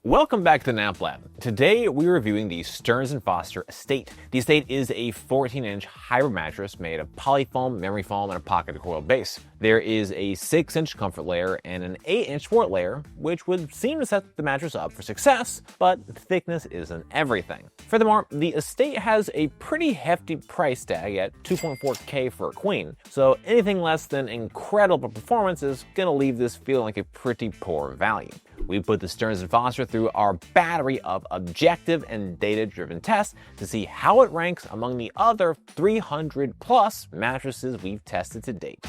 Welcome back to the Nap Lab. Today we're reviewing the Stearns Foster Estate. The Estate is a 14-inch hybrid mattress made of polyfoam, memory foam, and a pocketed coil base. There is a 6-inch comfort layer and an 8-inch support layer, which would seem to set the mattress up for success, but thickness isn't everything. Furthermore, the Estate has a pretty hefty price tag at $2.4K for a queen, so anything less than incredible performance is gonna leave this feeling like a pretty poor value. We put the Stearns & Foster through our battery of objective and data-driven tests to see how it ranks among the other 300 plus mattresses we've tested to date.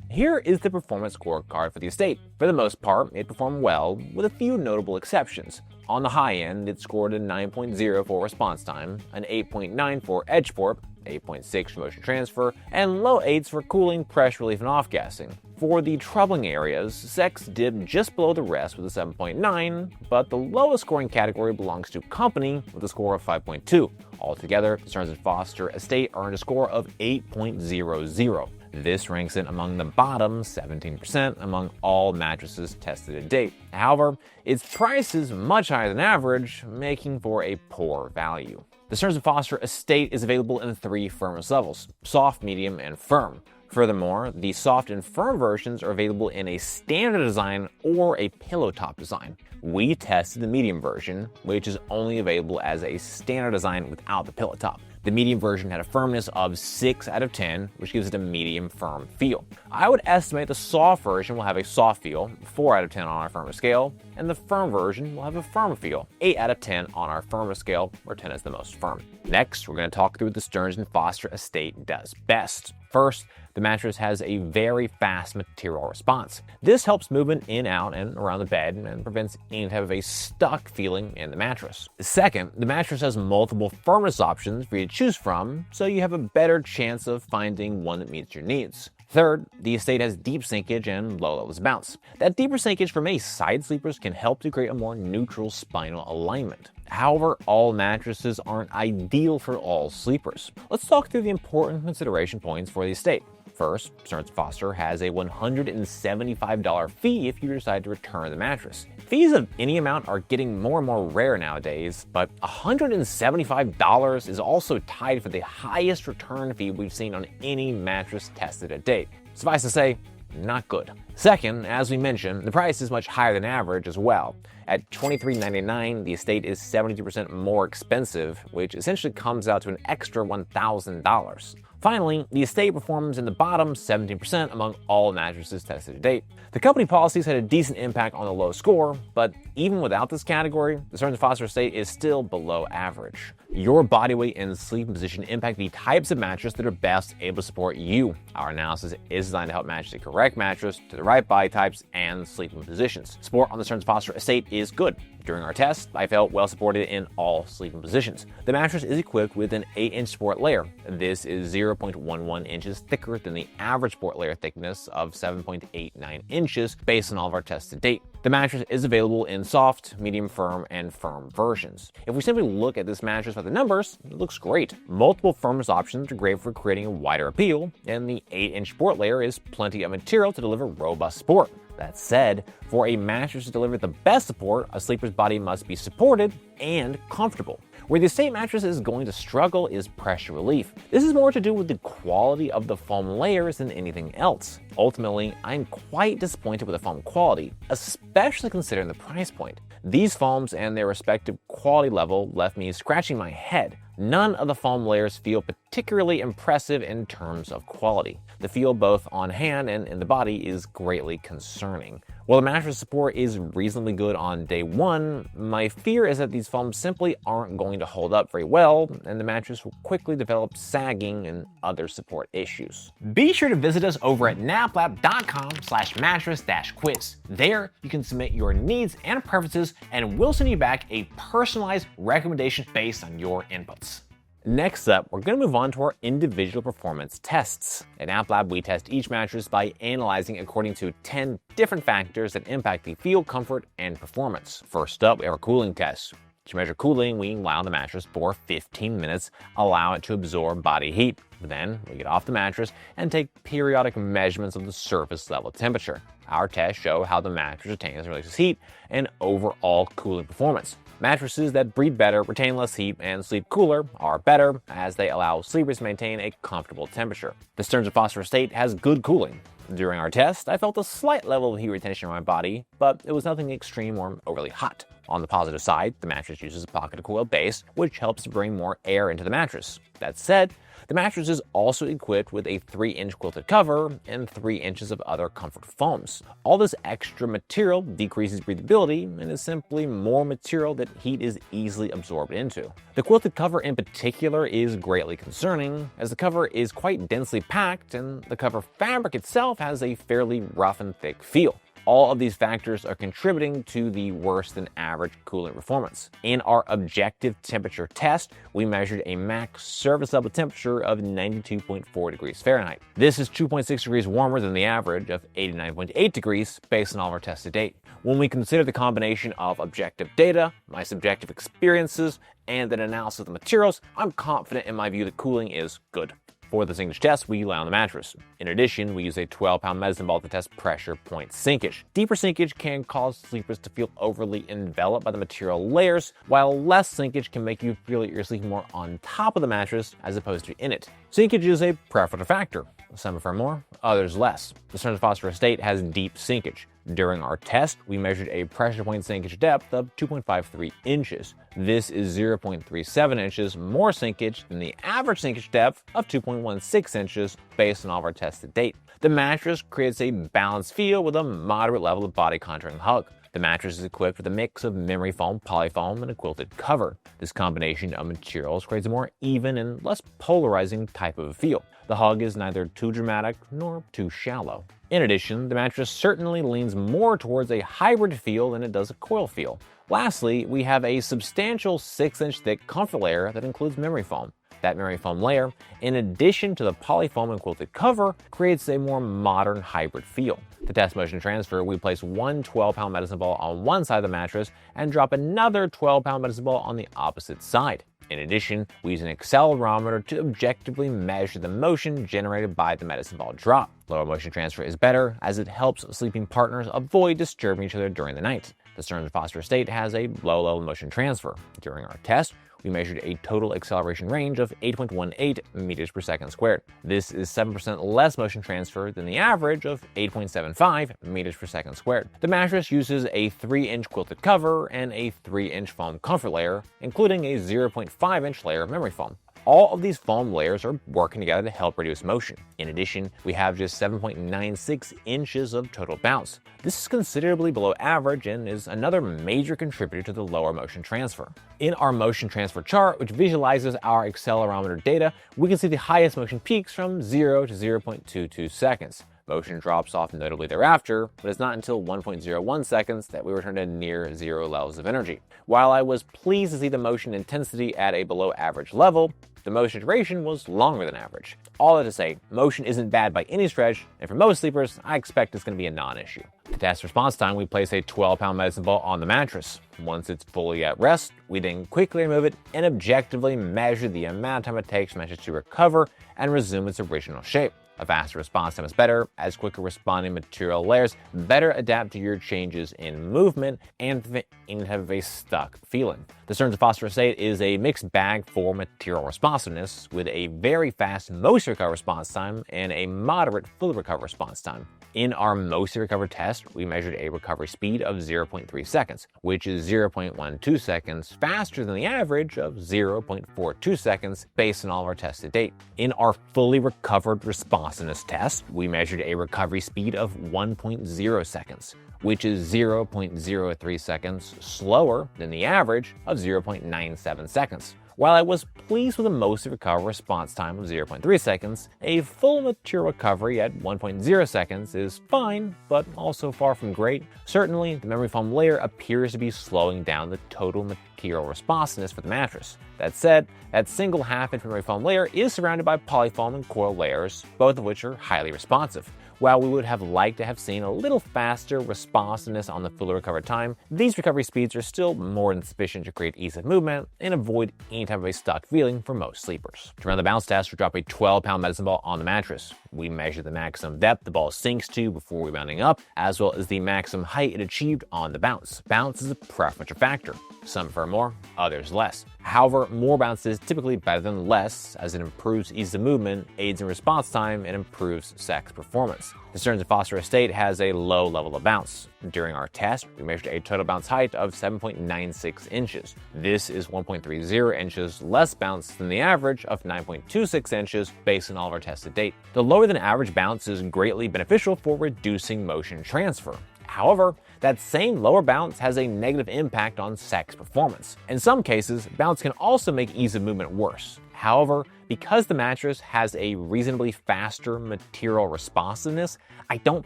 Here is the performance scorecard for the Estate. For the most part, it performed well, with a few notable exceptions. On the high end, it scored a 9.0 for response time, an 8.9 for edge support, 8.6 for motion transfer, and low 8s for cooling, pressure relief, and off-gassing. For the troubling areas, sex dipped just below the rest with a 7.9, but the lowest scoring category belongs to company with a score of 5.2. Altogether, the Stearns & Foster Estate earned a score of 8.00. This ranks it among the bottom 17% among all mattresses tested to date. However, its price is much higher than average, making for a poor value. The Stearns & Foster Estate is available in 3 firmness levels: soft, medium, and firm. Furthermore, the soft and firm versions are available in a standard design or a pillow top design. We tested the medium version, which is only available as a standard design without the pillow top. The medium version had a firmness of 6 out of 10, which gives it a medium firm feel. I would estimate the soft version will have a soft feel, 4 out of 10 on our firmness scale, and the firm version will have a firm feel, 8 out of 10 on our firmness scale, where 10 is the most firm. Next, we're going to talk through what the Stearns & Foster Estate does best. First, the mattress has a very fast material response. This helps movement in, out, and around the bed and prevents any type of a stuck feeling in the mattress. Second, the mattress has multiple firmness options for you to choose from, so you have a better chance of finding one that meets your needs. Third, the Estate has deep sinkage and low levels of bounce. That deeper sinkage for many side sleepers can help to create a more neutral spinal alignment. However, all mattresses aren't ideal for all sleepers. Let's talk through the important consideration points for the Estate. First, Stearns & Foster has a $175 fee if you decide to return the mattress. Fees of any amount are getting more and more rare nowadays, but $175 is also tied for the highest return fee we've seen on any mattress tested to date. Suffice to say, not good. Second, as we mentioned, the price is much higher than average as well. At $23.99, the Estate is 72% more expensive, which essentially comes out to an extra $1,000. Finally, the Estate performs in the bottom 17% among all mattresses tested to date. The company policies had a decent impact on the low score, but even without this category, the Stearns & Foster Estate is still below average. Your body weight and sleeping position impact the types of mattress that are best able to support you. Our analysis is designed to help match the correct mattress to the right body types and sleeping positions. Support on the Stearns & Foster Estate is good. During our test, I felt well supported in all sleeping positions. The mattress is equipped with an 8-inch support layer. This is 0.11 inches thicker than the average support layer thickness of 7.89 inches based on all of our tests to date. The mattress is available in soft, medium firm, and firm versions. If we simply look at this mattress by the numbers, it looks great. Multiple firmness options are great for creating a wider appeal, and the 8-inch support layer is plenty of material to deliver robust support. That said, for a mattress to deliver the best support, a sleeper's body must be supported and comfortable. Where the Estate mattress is going to struggle is pressure relief. This is more to do with the quality of the foam layers than anything else. Ultimately, I'm quite disappointed with the foam quality, especially considering the price point. These foams and their respective quality level left me scratching my head. None of the foam layers feel particularly impressive in terms of quality. The feel both on hand and in the body is greatly concerning. While the mattress support is reasonably good on day one, my fear is that these foams simply aren't going to hold up very well, and the mattress will quickly develop sagging and other support issues. Be sure to visit us over at naplab.com/mattress-quiz. There, you can submit your needs and preferences, and we'll send you back a personalized recommendation based on your inputs. Next up, we're going to move on to our individual performance tests. At Nap Lab, we test each mattress by analyzing according to 10 different factors that impact the feel, comfort, and performance. First up, we have our cooling test. To measure cooling, we lie on the mattress for 15 minutes, allow it to absorb body heat. Then, we get off the mattress and take periodic measurements of the surface level temperature. Our tests show how the mattress retains and releases heat and overall cooling performance. Mattresses that breathe better, retain less heat, and sleep cooler are better, as they allow sleepers to maintain a comfortable temperature. The Stearns Foster Estate has good cooling. During our test, I felt a slight level of heat retention in my body, but it was nothing extreme or overly hot. On the positive side, the mattress uses a pocketed coil base, which helps to bring more air into the mattress. That said, the mattress is also equipped with a 3-inch quilted cover and 3 inches of other comfort foams. All this extra material decreases breathability and is simply more material that heat is easily absorbed into. The quilted cover in particular is greatly concerning, as the cover is quite densely packed and the cover fabric itself has a fairly rough and thick feel. All of these factors are contributing to the worse than average cooling performance. In our objective temperature test, we measured a max surface level temperature of 92.4 degrees Fahrenheit. This is 2.6 degrees warmer than the average of 89.8 degrees based on all of our tests to date. When we consider the combination of objective data, my subjective experiences, and an analysis of the materials, I'm confident in my view that cooling is good. For the Sinkage test, we lie on the mattress. In addition, we use a 12-pound medicine ball to test pressure point sinkage. Deeper sinkage can cause sleepers to feel overly enveloped by the material layers, while less sinkage can make you feel that you're sleeping more on top of the mattress as opposed to in it. Sinkage is a preferred factor. Some prefer more, others less. The Stearns Foster Estate has deep sinkage. During our test, we measured a pressure point sinkage depth of 2.53 inches. This is 0.37 inches more sinkage than the average sinkage depth of 2.16 inches based on all of our tests to date. The mattress creates a balanced feel with a moderate level of body contouring hug. The mattress is equipped with a mix of memory foam, polyfoam, and a quilted cover. This combination of materials creates a more even and less polarizing type of feel. The hug is neither too dramatic nor too shallow. In addition, the mattress certainly leans more towards a hybrid feel than it does a coil feel. Lastly, we have a substantial 6-inch thick comfort layer that includes memory foam. That memory foam layer, in addition to the polyfoam and quilted cover, creates a more modern hybrid feel. To test motion transfer, we place one 12-pound medicine ball on one side of the mattress and drop another 12-pound medicine ball on the opposite side. In addition, we use an accelerometer to objectively measure the motion generated by the medicine ball drop. Lower motion transfer is better, as it helps sleeping partners avoid disturbing each other during the night. The Stearns Foster Estate has a low-level motion transfer. During our test, we measured a total acceleration range of 8.18 meters per second squared. This is 7% less motion transfer than the average of 8.75 meters per second squared. The mattress uses a 3-inch quilted cover and a 3-inch foam comfort layer, including a 0.5-inch layer of memory foam. All of these foam layers are working together to help reduce motion. In addition, we have just 7.96 inches of total bounce. This is considerably below average and is another major contributor to the lower motion transfer. In our motion transfer chart, which visualizes our accelerometer data, we can see the highest motion peaks from 0 to 0.22 seconds. Motion drops off notably thereafter, but it's not until 1.01 seconds that we return to near zero levels of energy. While I was pleased to see the motion intensity at a below average level, the motion duration was longer than average. All that to say, motion isn't bad by any stretch, and for most sleepers, I expect it's going to be a non-issue. To test response time, we place a 12-pound medicine ball on the mattress. Once it's fully at rest, we then quickly remove it and objectively measure the amount of time it takes for the mattress to recover and resume its original shape. A faster response time is better, as quicker responding material layers better adapt to your changes in movement and have a stuck feeling. The Stearns Foster Estate is a mixed bag for material responsiveness, with a very fast mostly recover response time and a moderate fully recover response time. In our mostly recover test, we measured a recovery speed of 0.3 seconds, which is 0.12 seconds faster than the average of 0.42 seconds based on all of our tests to date. In our fully recovered responsiveness test, we measured a recovery speed of 1.0 seconds, which is 0.03 seconds slower than the average of 0.97 seconds. While I was pleased with the mostly recovered response time of 0.3 seconds, a full material recovery at 1.0 seconds is fine, but also far from great. Certainly, the memory foam layer appears to be slowing down the total material responsiveness for the mattress. That said, that single half-inch memory foam layer is surrounded by polyfoam and coil layers, both of which are highly responsive. While we would have liked to have seen a little faster responsiveness on the fully recovered time, these recovery speeds are still more than sufficient to create ease of movement and avoid any type of a stuck feeling for most sleepers. To run the bounce test, we drop a 12-pound medicine ball on the mattress. We measure the maximum depth the ball sinks to before rebounding up, as well as the maximum height it achieved on the bounce. Bounce is a preferential factor. Some prefer more, others less. However, more bounce is typically better than less, as it improves ease of movement, aids in response time, and improves sex performance. The Stearns Foster Estate has a low level of bounce. During our test, we measured a total bounce height of 7.96 inches. This is 1.30 inches less bounce than the average of 9.26 inches based on all of our tests to date. The lower than average bounce is greatly beneficial for reducing motion transfer. However, that same lower bounce has a negative impact on sex performance. In some cases, bounce can also make ease of movement worse. However, because the mattress has a reasonably faster material responsiveness, I don't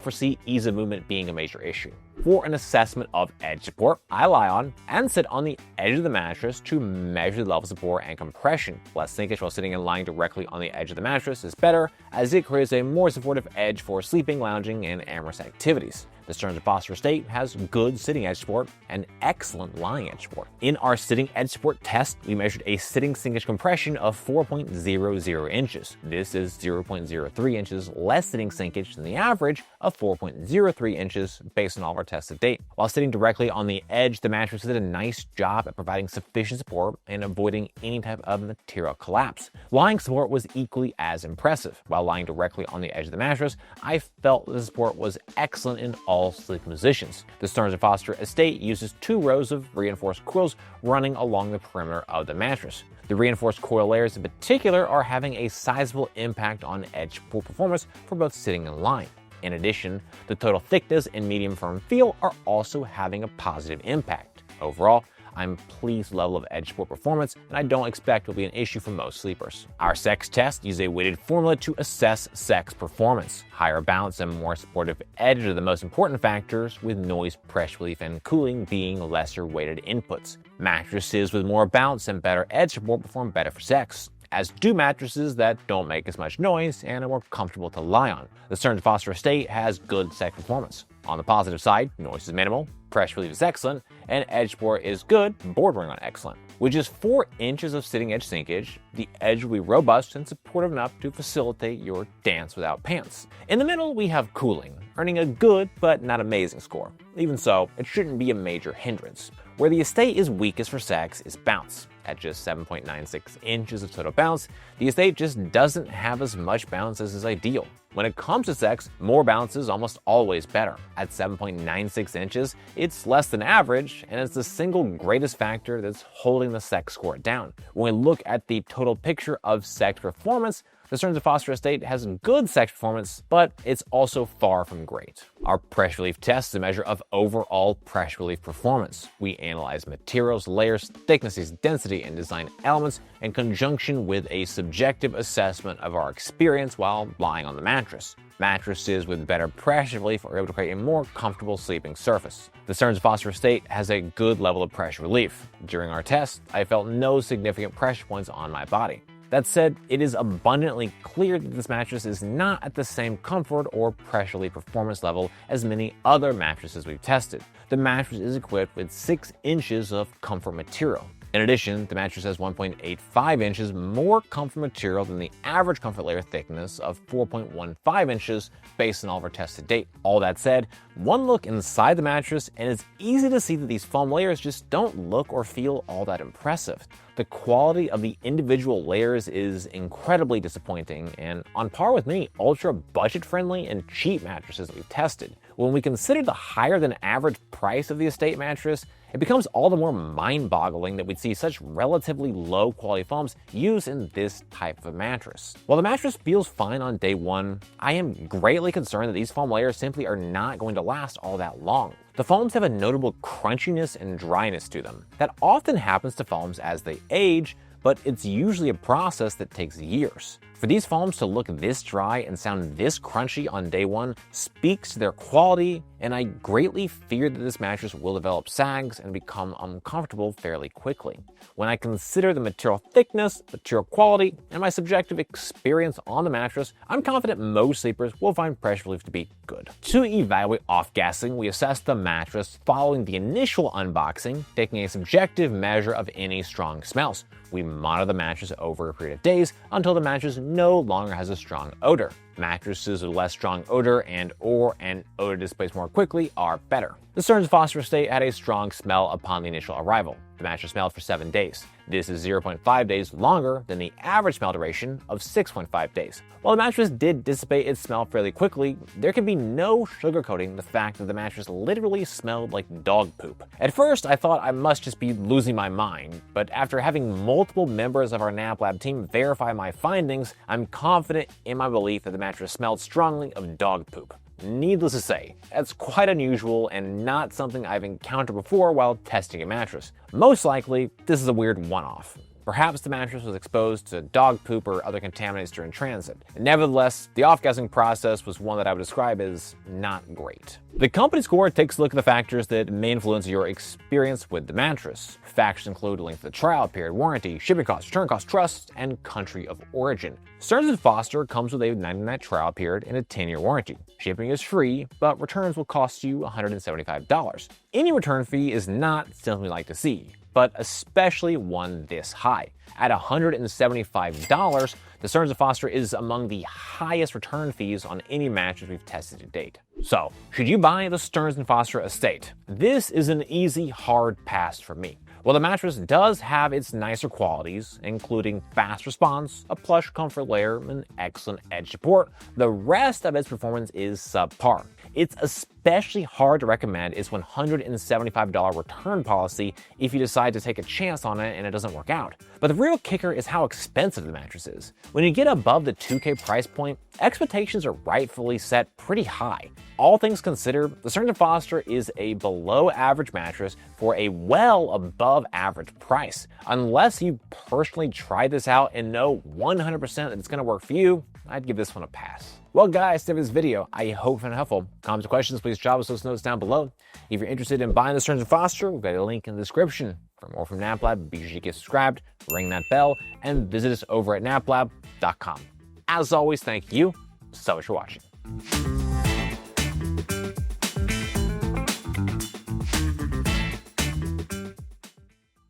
foresee ease of movement being a major issue. For an assessment of edge support, I lie on and sit on the edge of the mattress to measure the level of support and compression. Less sinkage while sitting and lying directly on the edge of the mattress is better, as it creates a more supportive edge for sleeping, lounging, and amorous activities. The Stearns Foster Estate has good sitting edge support and excellent lying edge support. In our sitting edge support test, we measured a sitting sinkage compression of 4.00 inches. This is 0.03 inches less sitting sinkage than the average of 4.03 inches based on all of our tests to date. While sitting directly on the edge, the mattress did a nice job at providing sufficient support and avoiding any type of material collapse. Lying support was equally as impressive. While lying directly on the edge of the mattress, I felt the support was excellent in all sleeping positions. The Stearns Foster Estate uses 2 rows of reinforced coils running along the perimeter of the mattress. The reinforced coil layers in particular are having a sizable impact on edge support performance for both sitting and lying. In addition, the total thickness and medium firm feel are also having a positive impact. Overall, I'm pleased with the level of edge support performance, and I don't expect it will be an issue for most sleepers. Our sex test uses a weighted formula to assess sex performance. Higher bounce and more supportive edge are the most important factors, with noise, pressure relief, and cooling being lesser weighted inputs. Mattresses with more bounce and better edge support perform better for sex, as do mattresses that don't make as much noise and are more comfortable to lie on. The Stearns Foster Estate has good sex performance. On the positive side, noise is minimal, pressure relief is excellent, and edge support is good, bordering on excellent. With just 4 inches of sitting edge sinkage, the edge will be robust and supportive enough to facilitate your dance without pants. In the middle, we have cooling, earning a good but not amazing score. Even so, it shouldn't be a major hindrance. Where the Estate is weakest for sex is bounce. At just 7.96 inches of total bounce, the Estate just doesn't have as much bounce as is ideal. When it comes to sex, more bounce is almost always better. At 7.96 inches, it's less than average, and it's the single greatest factor that's holding the sex score down. When we look at the total picture of sex performance, the Stearns Foster Estate has good sex performance, but it's also far from great. Our pressure relief test is a measure of overall pressure relief performance. We analyze materials, layers, thicknesses, density, and design elements in conjunction with a subjective assessment of our experience while lying on the mattress. Mattresses with better pressure relief are able to create a more comfortable sleeping surface. The Stearns Foster Estate has a good level of pressure relief. During our test, I felt no significant pressure points on my body. That said, it is abundantly clear that this mattress is not at the same comfort or pressure relief performance level as many other mattresses we've tested. The mattress is equipped with 6 inches of comfort material. In addition, the mattress has 1.85 inches more comfort material than the average comfort layer thickness of 4.15 inches based on all of our tests to date. All that said, one look inside the mattress and it's easy to see that these foam layers just don't look or feel all that impressive. The quality of the individual layers is incredibly disappointing and on par with many ultra budget-friendly and cheap mattresses that we've tested. When we consider the higher than average price of the Estate mattress, it becomes all the more mind-boggling that we'd see such relatively low-quality foams used in this type of a mattress. While the mattress feels fine on day one, I am greatly concerned that these foam layers simply are not going to last all that long. The foams have a notable crunchiness and dryness to them. That often happens to foams as they age, but it's usually a process that takes years. For these foams to look this dry and sound this crunchy on day one speaks to their quality, and I greatly fear that this mattress will develop sags and become uncomfortable fairly quickly. When I consider the material thickness, material quality, and my subjective experience on the mattress, I'm confident most sleepers will find pressure relief to be good. To evaluate off-gassing, we assess the mattress following the initial unboxing, taking a subjective measure of any strong smells. We monitor the mattress over a period of days until the mattress no longer has a strong odor. Mattresses with less strong odor and odor displays more quickly are better. The Stearns Foster Estate had a strong smell upon the initial arrival. The mattress smelled for 7 days. This is 0.5 days longer than the average smell duration of 6.5 days. While the mattress did dissipate its smell fairly quickly, there can be no sugarcoating the fact that the mattress literally smelled like dog poop. At first, I thought I must just be losing my mind, but after having multiple members of our Nap Lab team verify my findings, I'm confident in my belief that the mattress smelled strongly of dog poop. Needless to say, that's quite unusual and not something I've encountered before while testing a mattress. Most likely, this is a weird one-off. Perhaps the mattress was exposed to dog poop or other contaminants during transit. Nevertheless, the off-gassing process was one that I would describe as not great. The company score takes a look at the factors that may influence your experience with the mattress. Factors include length of the trial period, warranty, shipping costs, return costs, trust, and country of origin. Stearns Foster comes with a 90-night trial period and a 10-year warranty. Shipping is free, but returns will cost you $175. Any return fee is not something we like to see, but especially one this high. At $175, the Stearns Foster is among the highest return fees on any mattress we've tested to date. So, should you buy the Stearns Foster Estate? This is an easy, hard pass for me. While the mattress does have its nicer qualities, including fast response, a plush comfort layer, and excellent edge support, the rest of its performance is subpar. It's especially hard to recommend its $175 return policy if you decide to take a chance on it and it doesn't work out. But the real kicker is how expensive the mattress is. When you get above the $2K price point, expectations are rightfully set pretty high. All things considered, the Stearns Foster is a below average mattress for a well above average price. Unless you personally tried this out and know 100% that it's going to work for you, I'd give this one a pass. Well guys, that's this video. I hope you found it helpful. Comments or questions, please drop us those notes down below. If you're interested in buying the Stearns Foster, we've got a link in the description. For more from Nap Lab, be sure to get subscribed, ring that bell, and visit us over at naplab.com. As always, thank you so much for watching.